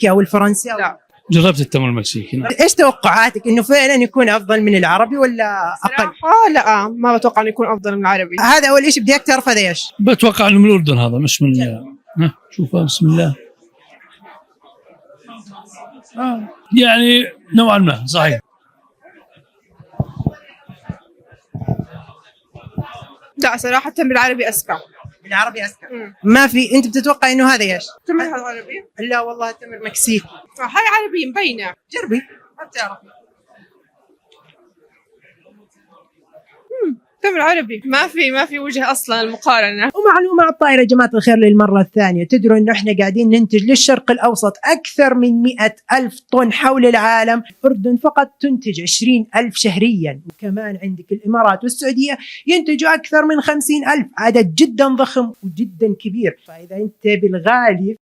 او الفرنسي أو لا جربت التمر المكسيكي. نعم. ايش توقعاتك انه فعلا يكون افضل من العربي ولا اقل؟ صراحة لا، ما بتوقع انه يكون افضل من العربي. هذا اول شيء بدي تعرف هذا ايش؟ بتوقع انه من الاردن، هذا مش من شوفها بسم الله. يعني نوعا ما صحيح. لا صراحة التمر العربي اذكى. بالعربي اذكى. ما في، انت بتتوقع انه هذا ايش؟ التمر العربي؟ لا والله تمر مكسيكي. هاي عربي مبينة. جربي ما بتعرفي. التمر العربي ما في وجه اصلا المقارنة. ومعلومة على الطائرة يا جماعة الخير للمرة الثانية، تدروا انه احنا قاعدين ننتج للشرق الاوسط اكثر من 100,000 طن حول العالم. الاردن فقط تنتج 20,000 شهريا، وكمان عندك الامارات والسعودية ينتجوا اكثر من 50,000. عدد جدا ضخم وجدا كبير. فاذا انت بالغالي